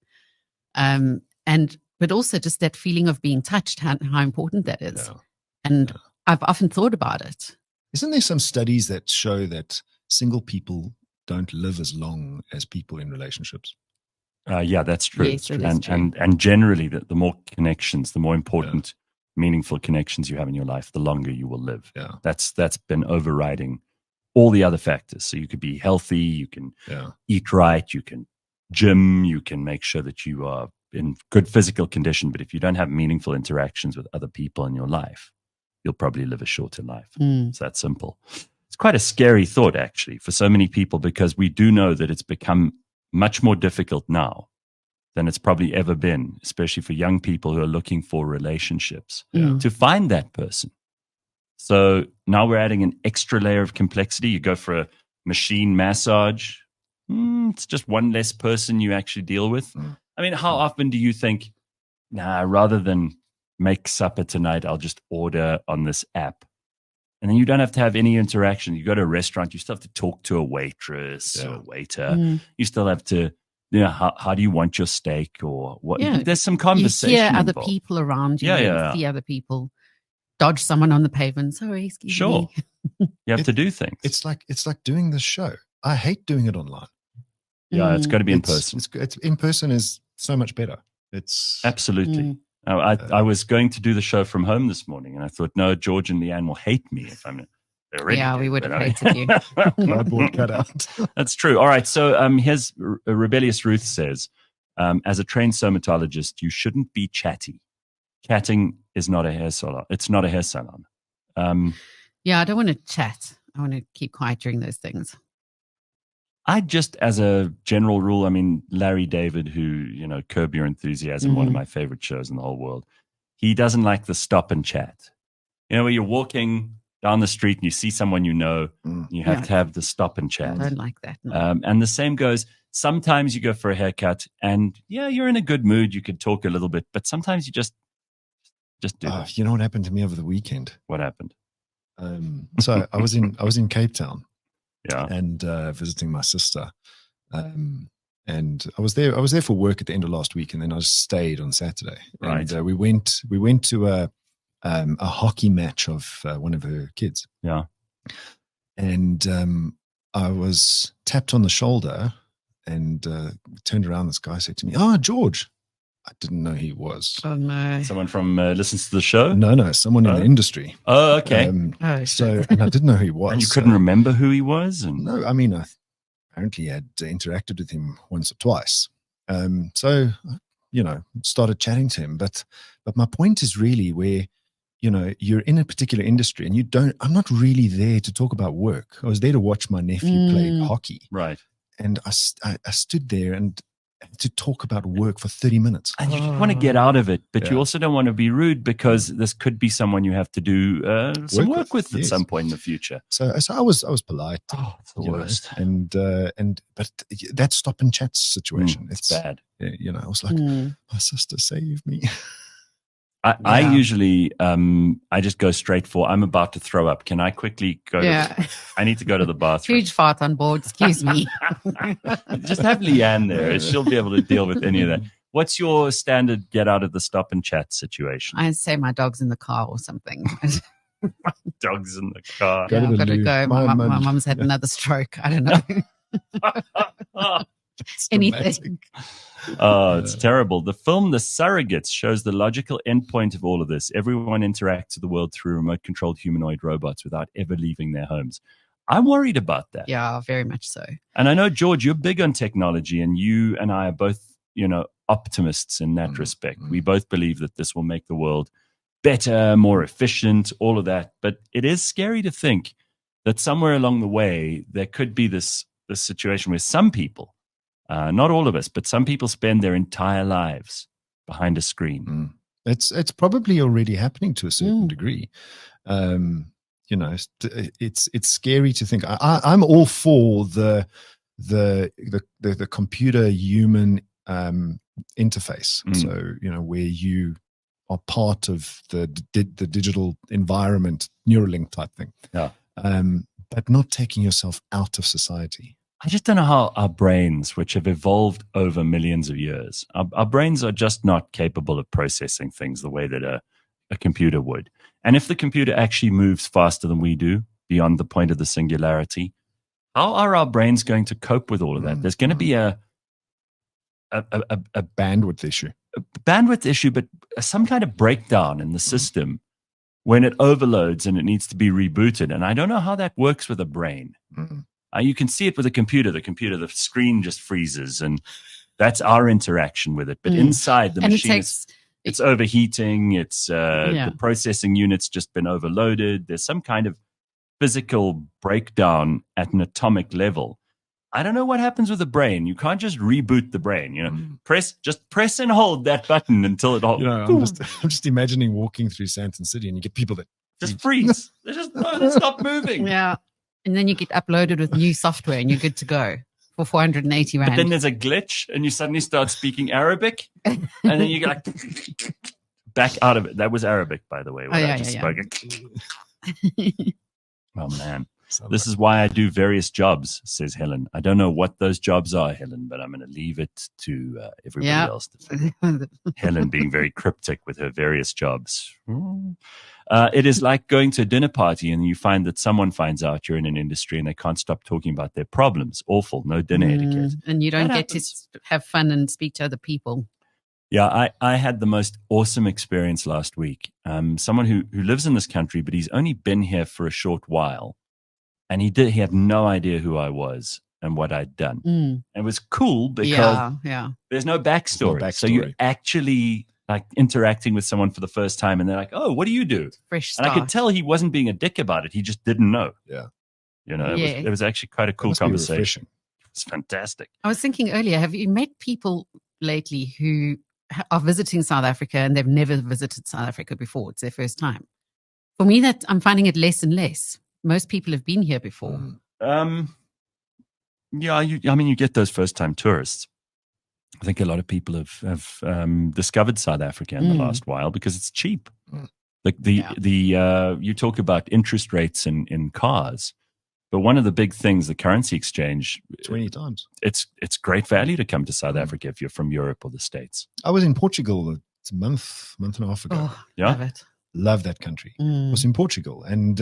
But also just that feeling of being touched, how important that is. Yeah. And I've often thought about it. Isn't there some studies that show that single people don't live as long as people in relationships? Yeah, that's true. Yes, true. And generally, the more connections, the more important, meaningful connections you have in your life, the longer you will live. Yeah. That's been overriding all the other factors. So you could be healthy, you can eat right, you can gym, you can make sure that you are in good physical condition. But if you don't have meaningful interactions with other people in your life, you'll probably live a shorter life. It's that simple. It's quite a scary thought, actually, for so many people, because we do know that it's become much more difficult now than it's probably ever been, especially for young people who are looking for relationships, to find that person. So now we're adding an extra layer of complexity. You go for a machine massage. It's just one less person you actually deal with. I mean, how often do you think, rather than make supper tonight, I'll just order on this app? And then you don't have to have any interaction. You go to a restaurant, you still have to talk to a waitress or a waiter. You still have to, how do you want your steak or what? Yeah. There's some conversation. You hear other involved. people around you. You see other people. Dodge someone on the pavement. Sorry, excuse me. You have to do things. It's like doing this show. I hate doing it online. Yeah, it's got to be in person. It's in person is so much better. It's absolutely. I was going to do the show from home this morning, and I thought, no, George and Leigh-Ann will hate me if I'm already. Yeah, we would have hated you. Cardboard cutout. That's true. All right. So here's Rebellious Ruth says, as a trained somatologist, you shouldn't be chatty. Chatting is not a hair salon. It's not a hair salon. Yeah, I don't want to chat. I want to keep quiet during those things. I just, as a general rule, I mean, Larry David, who, Curb Your Enthusiasm, one of my favorite shows in the whole world, he doesn't like the stop and chat. Where you're walking down the street and you see someone you have to have the stop and chat. I don't like that. No. And the same goes, sometimes you go for a haircut and, you're in a good mood, you could talk a little bit, but sometimes you just do that. You know what happened to me over the weekend? What happened? So I was in Cape Town. Yeah. And visiting my sister. And I was there for work at the end of last week, and then I stayed on Saturday. Right. And we went to a hockey match of one of her kids. Yeah. And I was tapped on the shoulder, and turned around. This guy said to me, "Oh, George." I didn't know he was. Oh no! Someone from listens to the show? No, someone in the industry. Oh, okay. And I didn't know who he was. And you couldn't remember who he was? No, I mean, I apparently had interacted with him once or twice. Started chatting to him. But my point is really where, you're in a particular industry and I'm not really there to talk about work. I was there to watch my nephew play hockey. Right. And I stood there and to talk about work for 30 minutes. And you just want to get out of it, but you also don't want to be rude because this could be someone you have to do some work with at some point in the future. So I was polite. Oh, it's the worst. But that stop and chat situation, it's bad. I was like, my sister saved me. I usually, I just go straight for, I'm about to throw up. Can I quickly go? I need to go to the bathroom. Huge fart on board. Excuse me. Just have Leigh-Ann there. She'll be able to deal with any of that. What's your standard get out of the stop and chat situation? I say my dog's in the car or something. My dog's in the car. I've got to go. My mum's had another stroke. I don't know. Anything. Oh, it's terrible. The film The Surrogates shows the logical endpoint of all of this. Everyone interacts with the world through remote-controlled humanoid robots without ever leaving their homes. I'm worried about that. Yeah, very much so. And I know, George, you're big on technology, and you and I are both, optimists in that respect. We both believe that this will make the world better, more efficient, all of that. But it is scary to think that somewhere along the way, there could be this situation where some people, not all of us, but some people spend their entire lives behind a screen. It's probably already happening to a certain degree. It's scary to think. I'm all for the computer human interface. So where you are part of the digital environment, Neuralink type thing. Yeah. But not taking yourself out of society. I just don't know how our brains, which have evolved over millions of years, our brains are just not capable of processing things the way that a computer would. And if the computer actually moves faster than we do, beyond the point of the singularity, how are our brains going to cope with all of that? There's going to be a bandwidth issue. A bandwidth issue, but some kind of breakdown in the system when it overloads and it needs to be rebooted. And I don't know how that works with a brain. You can see it with a computer. The screen just freezes, and that's our interaction with it. But inside the machine, it's overheating. It's the processing unit's just been overloaded. There's some kind of physical breakdown at an atomic level. I don't know what happens with the brain. You can't just reboot the brain. Press and hold that button until it all. I'm just imagining walking through Sandton City, and you get people that just freeze. They stop moving. Yeah. And then you get uploaded with new software and you're good to go for 480 Rand. But then there's a glitch and you suddenly start speaking Arabic and then you get like back out of it. That was Arabic, by the way. Oh, man. This is why I do various jobs, says Helen. I don't know what those jobs are, Helen, but I'm going to leave it to everybody else. Helen being very cryptic with her various jobs. It is like going to a dinner party and you find that someone finds out you're in an industry and they can't stop talking about their problems. Awful. No dinner etiquette. And you don't get to have fun and speak to other people. Yeah, I had the most awesome experience last week. Someone who lives in this country, but he's only been here for a short while. And he had no idea who I was and what I'd done. And it was cool because there's no backstory. So you're actually like interacting with someone for the first time and they're like, oh, what do you do? Fresh start. And I could tell he wasn't being a dick about it. He just didn't know. Yeah. It was actually quite a cool conversation. It's fantastic. I was thinking earlier, have you met people lately who are visiting South Africa and they've never visited South Africa before? It's their first time. For me, I'm finding it less and less. Most people have been here before. You get those first-time tourists. I think a lot of people have discovered South Africa in the last while because it's cheap. Like you talk about interest rates in cars, but one of the big things, the currency exchange, 20 times. It's great value to come to South Africa if you're from Europe or the States. I was in Portugal a month and a half ago. Oh, love it. Love that country. I was in Portugal, and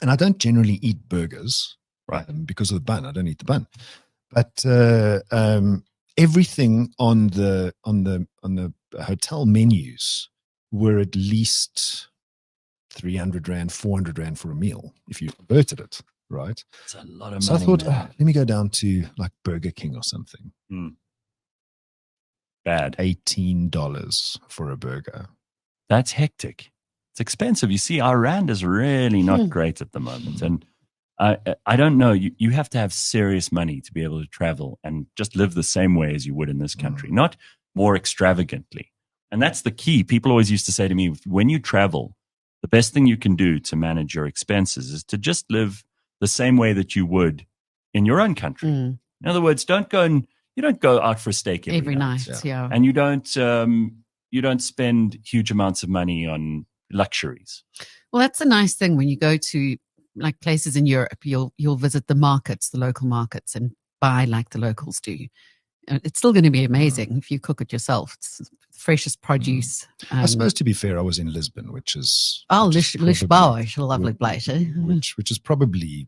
I don't generally eat burgers, right? Because of the bun. I don't eat the bun. But everything on the hotel menus were at least 300 Rand, 400 Rand for a meal if you converted it, right? It's a lot of money. So I thought, let me go down to like Burger King or something. Bad. $18 for a burger. That's hectic. It's expensive. You see, our rand is really not great at the moment. And I don't know. You have to have serious money to be able to travel and just live the same way as you would in this country, not more extravagantly. And that's the key. People always used to say to me, when you travel, the best thing you can do to manage your expenses is to just live the same way that you would in your own country. In other words, you don't go out for a steak every night. Yeah. And you don't spend huge amounts of money on luxuries. Well, that's a nice thing when you go to like places in Europe. You'll visit the markets, the local markets, and buy like the locals do. It's still going to be amazing if you cook it yourself. It's the freshest produce. I suppose, to be fair, I was in Lisbon, which is Lisboa, a lovely place, eh? which is probably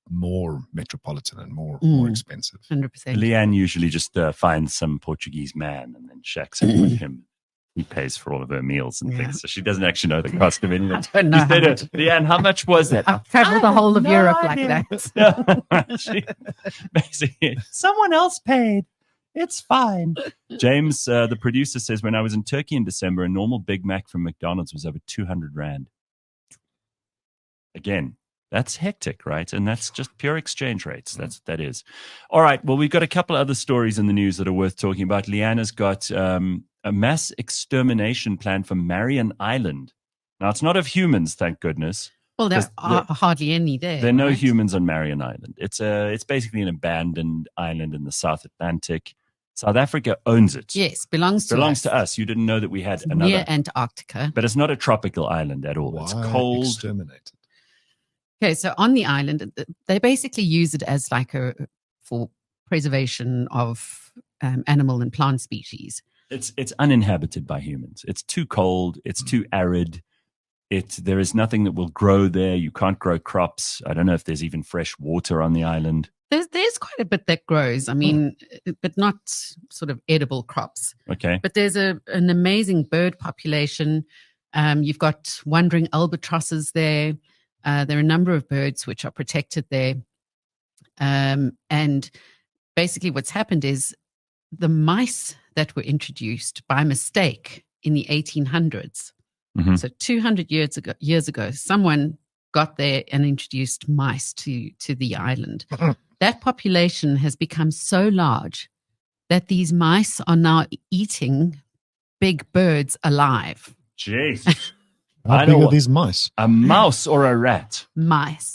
more metropolitan and more expensive. 100%. Leigh-Ann usually just finds some Portuguese man and then shacks up with him. He pays for all of her meals and things, so she doesn't actually know the cost of anything. I don't know. Leigh-Ann, how much was that? I've traveled the whole of Europe like that. Basically, someone else paid. It's fine. James, the producer, says, when I was in Turkey in December, a normal Big Mac from McDonald's was over 200 Rand. Again, that's hectic, right? And that's just pure exchange rates. That is. All right. Well, we've got a couple of other stories in the news that are worth talking about. Leigh-Ann has got a mass extermination plan for Marion Island. Now, it's not of humans, thank goodness. Well, there are hardly any there. There are no humans on Marion Island. It's basically an abandoned island in the South Atlantic. South Africa owns it. Yes, belongs to us. You didn't know that we had another. Near Antarctica. But it's not a tropical island at all. Why it's cold. Exterminated? Okay, so on the island, they basically use it as like for preservation of animal and plant species. It's uninhabited by humans. It's too cold. It's too arid. There is nothing that will grow there. You can't grow crops. I don't know if there's even fresh water on the island. There's quite a bit that grows. I mean, but not sort of edible crops. Okay. But there's an amazing bird population. You've got wandering albatrosses there. There are a number of birds which are protected there. And basically what's happened is the mice that were introduced by mistake in the 1800s. Mm-hmm. So 200 years ago, someone got there and introduced mice to the island. That population has become so large that these mice are now eating big birds alive. Jeez. How big are these mice? A mouse or a rat? Mice.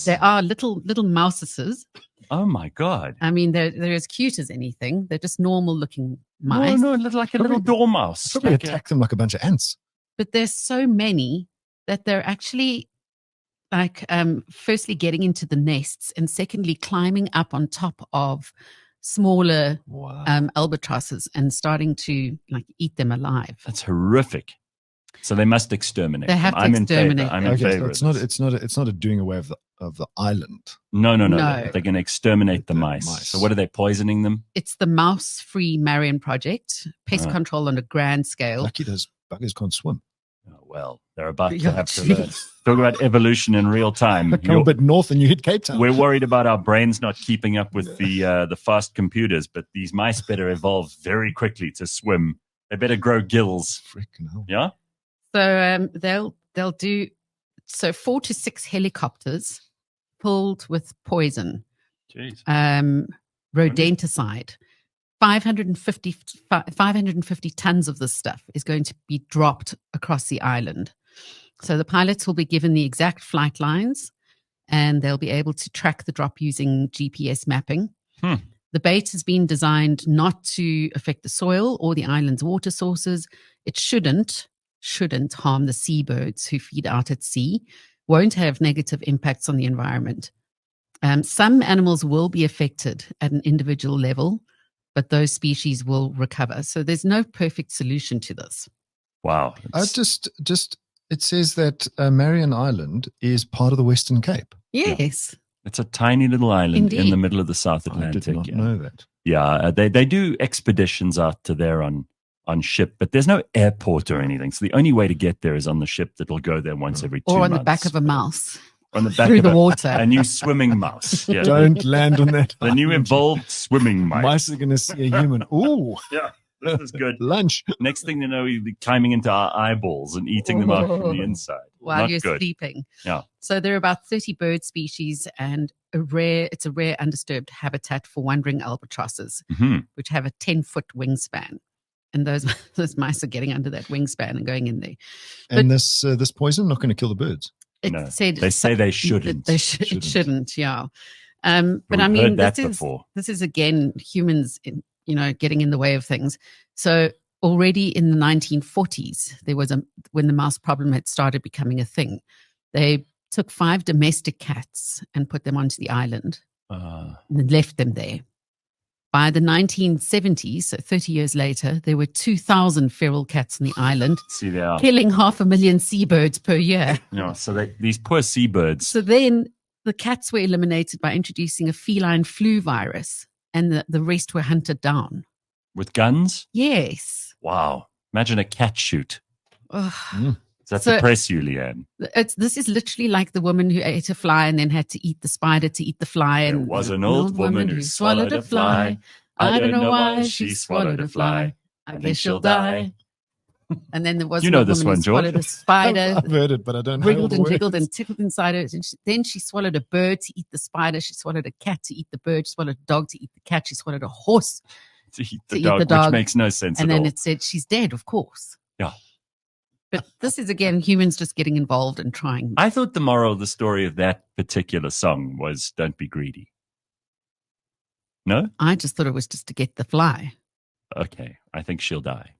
They are little mousesses. Oh my God. I mean, they're as cute as anything. They're just normal looking mice. No, like a little dormouse. Probably attack them like a bunch of ants. But there's so many that they're actually like, firstly getting into the nests and secondly climbing up on top of smaller albatrosses and starting to like eat them alive. That's horrific. So they must exterminate. They have to exterminate. I'm in favor. So it's not a doing away of the island. No. They're going to exterminate the mice. So what are they poisoning them? It's the mouse-free Marion project, pest control on a grand scale. Lucky those buggers can't swim. Oh, well, they're about to have to learn. Talk about evolution in real time. Come a bit north and you hit Cape Town. We're worried about our brains not keeping up with the fast computers, but these mice better evolve very quickly to swim. They better grow gills. Freaking hell. Yeah. So they'll do 4 to 6 helicopters filled with poison. Jeez. Rodenticide. 550 tons of this stuff is going to be dropped across the island. So the pilots will be given the exact flight lines and they'll be able to track the drop using GPS mapping. The bait has been designed not to affect the soil or the island's water sources. It shouldn't harm the seabirds who feed out at sea, won't have negative impacts on the environment. Some animals will be affected at an individual level, but those species will recover. So there's no perfect solution to this. Wow. It says that Marion Island is part of the Western Cape. Yes. It's a tiny little island in Indeed. the middle of the South I Atlantic. did not know that. Yeah, they do expeditions out to there on ship, but there's no airport or anything. So the only way to get there is on the ship that'll go there once every 2 Or months. on the back of a mouse. On the back through of the water. A new swimming mouse. Yeah. Don't land on that. The new evolved swimming mice. Mice are going to see a human. Ooh, Yeah, this is good. lunch. Next thing you know, you'll be climbing into our eyeballs and eating them out from the inside. While Not you're good. sleeping. Yeah. So there are about 30 bird species and it's a rare undisturbed habitat for wandering albatrosses, which have a 10-foot wingspan. And those mice are getting under that wingspan and going in there. And this poison not going to kill the birds. It No, said they say they shouldn't. It shouldn't, yeah. But We've I mean, heard that before. this is again humans, getting in the way of things. So already in the 1940s, there was when the mouse problem had started becoming a thing. They took 5 domestic cats and put them onto the island and left them there. By the 1970s, so 30 years later, there were 2,000 feral cats on the island, See, they are. killing 500,000 seabirds per year. So these poor seabirds. So then the cats were eliminated by introducing a feline flu virus, and the rest were hunted down. With guns? Yes. Wow. Imagine a cat shoot. Ugh. Does that depress you, Leigh-Ann? This is literally like the woman who ate a fly and then had to eat the spider to eat the fly. There And was an old woman who swallowed a fly. I don't know why she swallowed a fly. I guess she'll die. And then there was You know a this woman one, who George. swallowed a spider, I've heard it, but I don't know. wriggled the and words. jiggled and tickled inside her. And then she swallowed a bird to eat the spider. She swallowed a cat to eat the bird. She swallowed a dog to eat the cat. She swallowed a horse To eat to the eat dog, the dog. which makes no sense and at then all. it said she's dead, of course. Yeah. But this is, again, humans just getting involved and trying. I thought the moral of the story of that particular song was don't be greedy. No? I just thought it was just to get the fly. Okay. I think she'll die.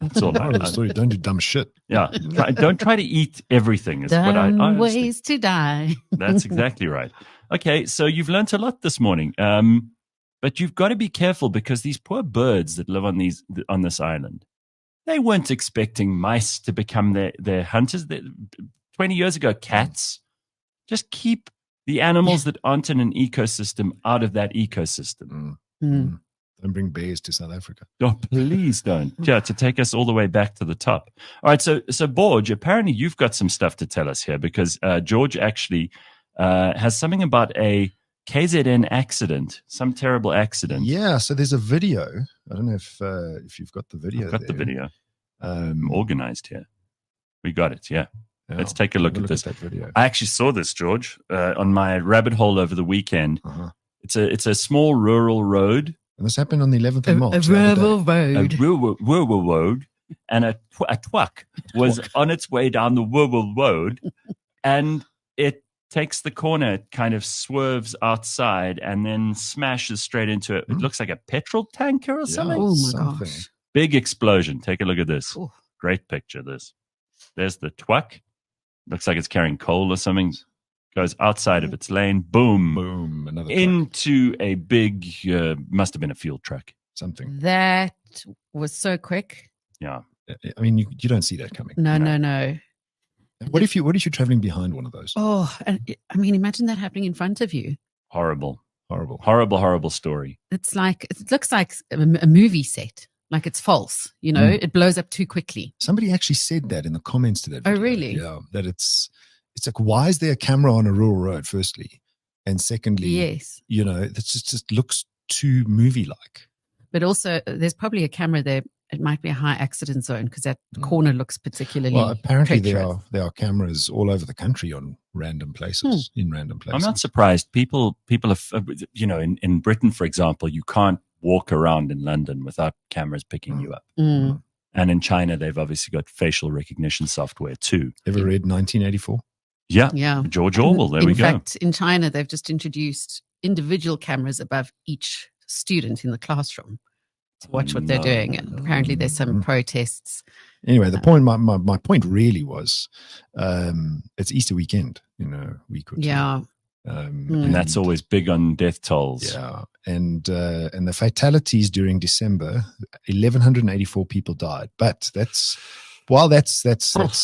That's all Moral of the I story, don't do dumb shit. Yeah. Don't try to eat everything is what I Dumb understand. ways to die. That's exactly right. Okay, so you've learnt a lot this morning, but you've got to be careful because these poor birds that live on this island, they weren't expecting mice to become their hunters. 20 years ago, cats. Just keep the animals that aren't in an ecosystem out of that ecosystem. Don't bring bears to South Africa. Oh, please don't. Yeah, to take us all the way back to the top. All right, so Borge, apparently you've got some stuff to tell us here because George actually has something about a KZN accident, some terrible accident. Yeah, so there's a video. I don't know if you've got the video. I've got the there. video. Organized here. We got it, yeah. Yeah, Let's take a look at this. that video. I actually saw this, George, on my rabbit hole over the weekend. Uh-huh. It's a small rural road. And this happened on the 11th of March. A the other rural day. road. A rural road, and a twuck was on its way down the rural road, and it takes the corner, it kind of swerves outside, and then smashes straight into it. It looks like a petrol tanker or something. Oh, my something. gosh. Big explosion. Take a look at this. Ooh. Great picture, this. There's the twuck. Looks like it's carrying coal or something. Goes outside of its lane. Boom. Boom. Another truck. Into a big, must have been a fuel truck. Something. That was so quick. Yeah. I mean, you don't see that coming. No. What if you're traveling behind one of those? Oh, and I mean, imagine that happening in front of you. Horrible. Horrible. Horrible story. It looks like a movie set. Like it's false, it blows up too quickly. Somebody actually said that in the comments to that video. Oh, really? Yeah, that it's like, why is there a camera on a rural road, firstly? And secondly, Yes. That just looks too movie-like. But also, there's probably a camera there. It might be a high accident zone because that corner looks particularly Well, apparently treacherous. there are cameras all over the country on random places, in random places. I'm not surprised. People have, in Britain, for example, you can't walk around in London without cameras picking you up. Mm. And in China, they've obviously got facial recognition software too. Ever read 1984? Yeah. Yeah. George Orwell. There we go. In fact, in China, they've just introduced individual cameras above each student in the classroom to watch what they're doing. And apparently there's some protests. Anyway, the point, my point really was, it's Easter weekend, week or two. Yeah. And that's always big on death tolls. Yeah, and the fatalities during December, 1,184 people died. But that's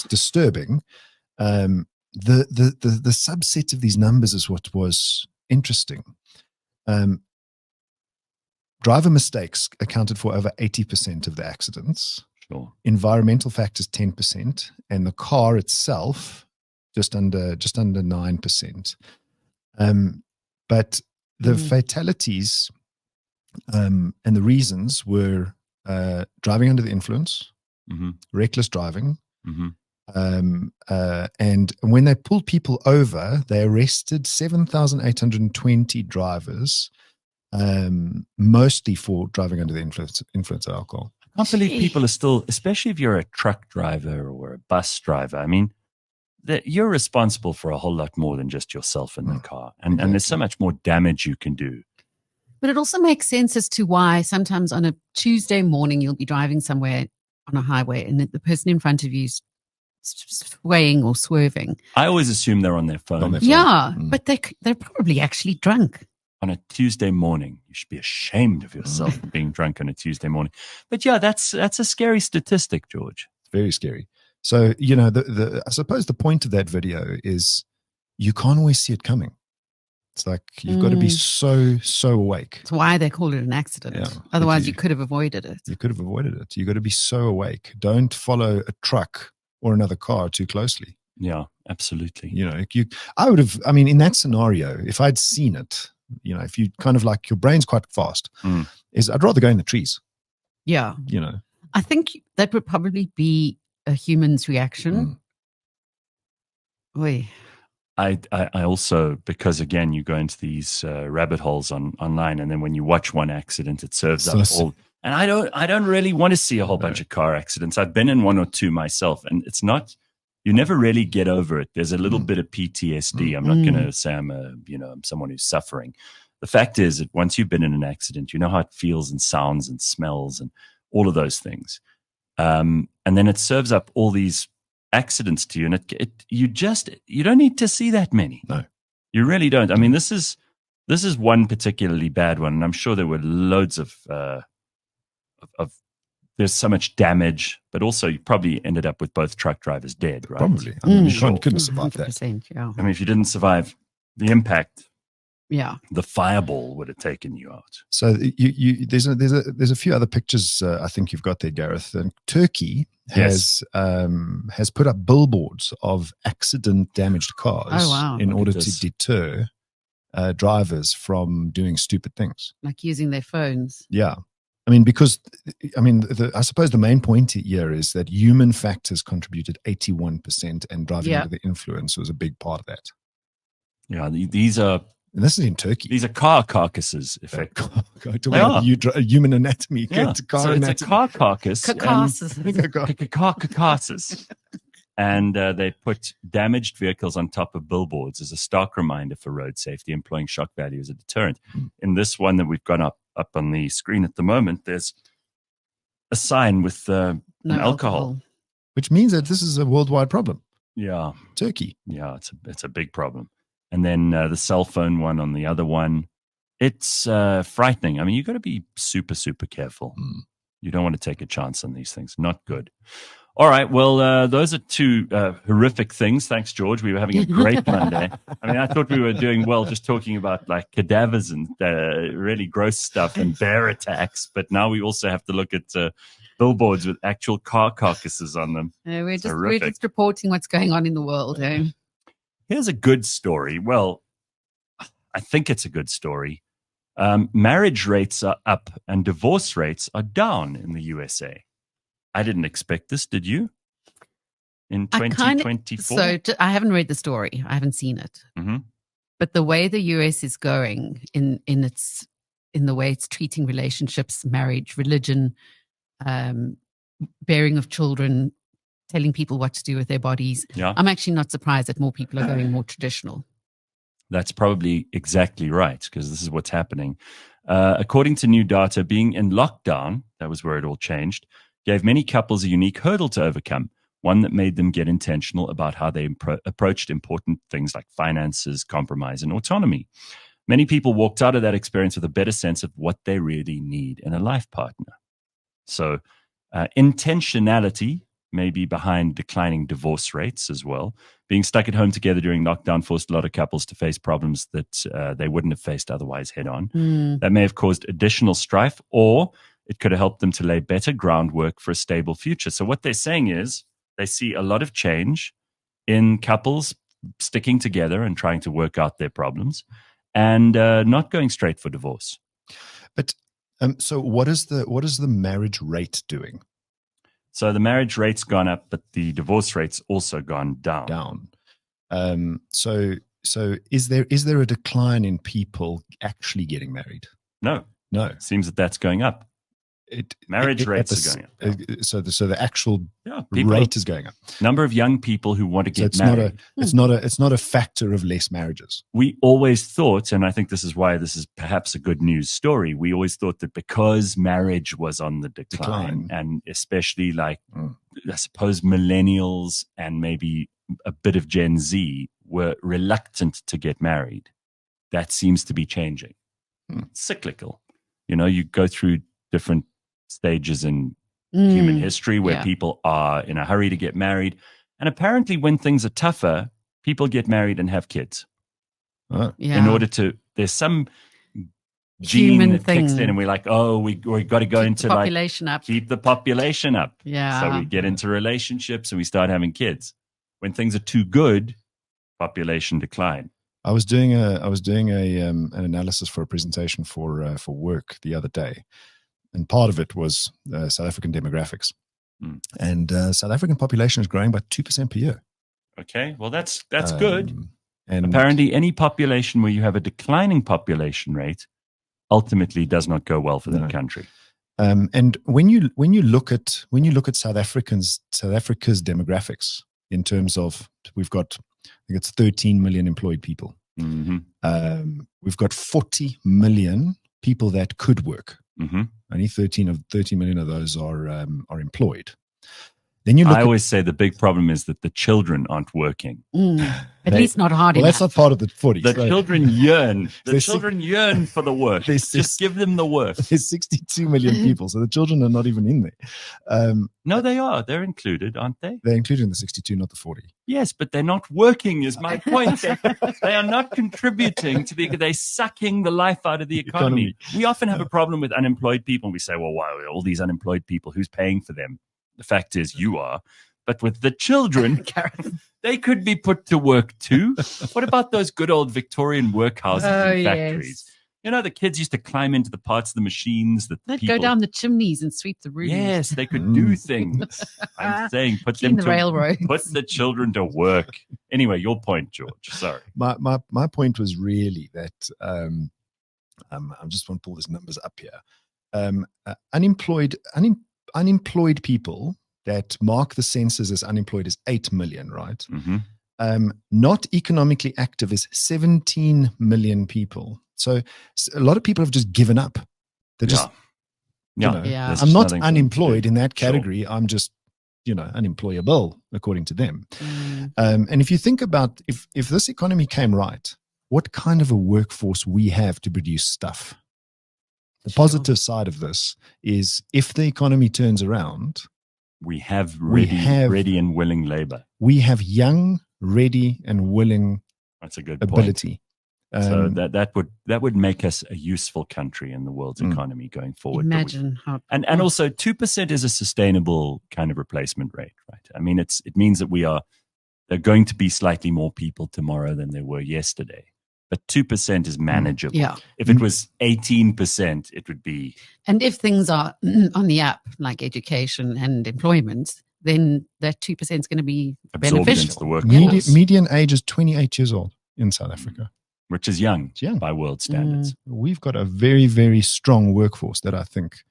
disturbing. the subset of these numbers is what was interesting. Driver mistakes accounted for over 80% of the accidents. Sure. Environmental factors 10%, and the car itself just under 9%. But the fatalities and the reasons were driving under the influence, reckless driving. And when they pulled people over, they arrested 7,820 drivers, mostly for driving under the influence of alcohol. I can't believe people are still, especially if you're a truck driver or a bus driver. I mean, that you're responsible for a whole lot more than just yourself in the car. And there's so much more damage you can do. But it also makes sense as to why sometimes on a Tuesday morning you'll be driving somewhere on a highway and the person in front of you is swaying or swerving. I always assume they're on their phone. Yeah, but they're probably actually drunk. On a Tuesday morning, you should be ashamed of yourself for being drunk on a Tuesday morning. But yeah, that's a scary statistic, George. It's very scary. So, you know, I suppose the point of that video is you can't always see it coming. It's like you've got to be so awake. That's why they call it an accident. Yeah. Otherwise, you could have avoided it. You could have avoided it. You got to be so awake. Don't follow a truck or another car too closely. Yeah, absolutely. You know, I would have, I mean, in that scenario, if I'd seen it, you know, if you kind of like your brain's quite fast, is I'd rather go in the trees. Yeah. You know, I think that would probably be a human's reaction. Oy. I also, because again, you go into these rabbit holes online, and then when you watch one accident, it serves up all. And I don't really want to see a whole bunch of car accidents. I've been in one or two myself, and it's not. You never really get over it. There's a little bit of PTSD. I'm not going to say I'm someone who's suffering. The fact is that once you've been in an accident, you know how it feels and sounds and smells and all of those things. And then it serves up all these accidents to you, and you don't need to see that many. No, you really don't. I mean, this is one particularly bad one, and I'm sure there were loads of there's so much damage, but also you probably ended up with both truck drivers dead, right? Probably. I mean, you couldn't survive that. Yeah. I mean, if you didn't survive the impact, the fireball would have taken you out. So there's a few other pictures I think you've got there, Gareth. And Turkey has put up billboards of accident damaged cars in order to deter drivers from doing stupid things, like using their phones. Yeah. I mean, because, I suppose the main point here is that human factors contributed 81%, and driving under the influence was a big part of that. Yeah, these are... And this is in Turkey. These are car carcasses, effectively. Talking about human anatomy. Yeah. So it's a car carcass. Carcasses. Car carcasses. And they put damaged vehicles on top of billboards as a stark reminder for road safety, employing shock value as a deterrent. In this one that we've got up on the screen at the moment, there's a sign with no alcohol. Which means that this is a worldwide problem. Yeah. Turkey. Yeah, it's a big problem. And then the cell phone one on the other one, it's frightening. I mean, you've got to be super, super careful. You don't want to take a chance on these things. Not good. All right. Well, those are two horrific things. Thanks, George. We were having a great Monday. I mean, I thought we were doing well just talking about like cadavers and really gross stuff and bear attacks. But now we also have to look at billboards with actual car carcasses on them. We're just reporting what's going on in the world. Here's a good story. Well, I think it's a good story. Marriage rates are up and divorce rates are down in the USA. I didn't expect this. Did you? In 2024? I haven't read the story. I haven't seen it. But the way the US is going in the way it's treating relationships, marriage, religion, bearing of children, telling people what to do with their bodies. Yeah. I'm actually not surprised that more people are going more traditional. That's probably exactly right, because this is what's happening. According to new data, being in lockdown, that was where it all changed, gave many couples a unique hurdle to overcome, one that made them get intentional about how they approached important things like finances, compromise, and autonomy. Many people walked out of that experience with a better sense of what they really need in a life partner. So intentionality maybe behind declining divorce rates as well. Being stuck at home together during lockdown forced a lot of couples to face problems that they wouldn't have faced otherwise head on. That may have caused additional strife, or it could have helped them to lay better groundwork for a stable future. So what they're saying is they see a lot of change in couples sticking together and trying to work out their problems and not going straight for divorce. But so what is the marriage rate doing? So the marriage rate's gone up, but the divorce rate's also gone down. So is there a decline in people actually getting married? No. It seems that that's going up. Marriage rates are going up. So the actual rate is going up. Number of young people who want to get married. It's not a factor of less marriages. We always thought, and I think this is why this is perhaps a good news story, we always thought that because marriage was on the decline. And especially I suppose millennials and maybe a bit of Gen Z were reluctant to get married. That seems to be changing. It's cyclical. You go through different stages in human history where people are in a hurry to get married. And apparently when things are tougher, people get married and have kids. In order to, there's some gene that kicks in and we're like, we got to go into keep the population up. Yeah. So we get into relationships and we start having kids. When things are too good, population decline. I was doing an analysis for a presentation for work the other day. And part of it was South African demographics. And South African population is growing by 2% per year. Okay, well, that's good. And apparently any population where you have a declining population rate ultimately does not go well for that country. And when you look at South Africa's demographics in terms of, we've got, I think it's 13 million employed people. We've got 40 million people that could work. Only 13 million of those are employed. Then you look. I always say the big problem is that the children aren't working. At least not hard enough. That's not part of the 40. The children yearn. The children yearn for the work. Just give them the work. There's 62 million people, so the children are not even in there. No, they are. They're included, aren't they? They're included in the 62, not the 40. Yes, but they're not working, is my point. They are not contributing to they're sucking the life out of the economy. We often have a problem with unemployed people. We say, well, why are all these unemployed people? Who's paying for them? The fact is you are. But with the children, Gareth, they could be put to work too. What about those good old Victorian workhouses and factories? Yes. The kids used to climb into the parts of the machines that they'd go down the chimneys and sweep the roofs. Yes, they could do things. I'm saying put the railroad. Put the children to work. Anyway, your point, George. Sorry. My point was really that I just want to pull these numbers up here. Unemployed people that mark the census as unemployed is 8 million, right? Not economically active is 17 million people. So a lot of people have just given up. They're just, I'm not unemployed in that category. Sure. I'm just, unemployable according to them. And if you think about if this economy came right, what kind of a workforce we have to produce stuff. The positive side of this is if the economy turns around, we have ready and willing labor. We have young, ready and willing That's a good ability. So that would make us a useful country in the world's economy going forward. Imagine how. And also 2% is a sustainable kind of replacement rate, right? I mean, it means that there are going to be slightly more people tomorrow than there were yesterday. But 2% is manageable. Yeah. If it was 18%, it would be. And if things are on the up, like education and employment, then that 2% is going to be beneficial. The workforce. Median age is 28 years old in South Africa. Which is young by world standards. We've got a very, very strong workforce that I think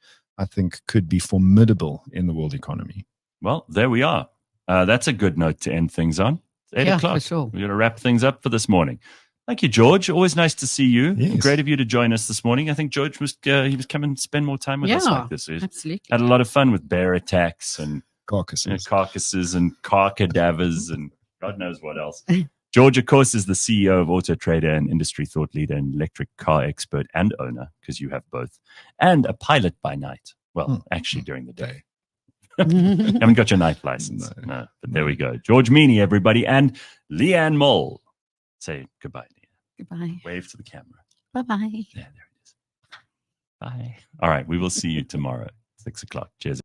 could be formidable in the world economy. Well, there we are. That's a good note to end things on. It's 8 o'clock. For sure. We're going to wrap things up for this morning. Thank you, George. Always nice to see you. Yes. Great of you to join us this morning. I think George was coming and spend more time with us like this. Absolutely. Had a lot of fun with bear attacks and carcasses and car cadavers and God knows what else. George, of course, is the CEO of Auto Trader and industry thought leader and electric car expert and owner, because you have both, and a pilot by night. Well, actually during the day. You haven't got your knife license. No, but there we go. George Meany, everybody, and Leigh-Ann Mole. Say goodbye, Leigh-Ann. Goodbye. Wave to the camera. Bye-bye. Yeah, there it is. Bye. All right, we will see you tomorrow, 6:00. Cheers.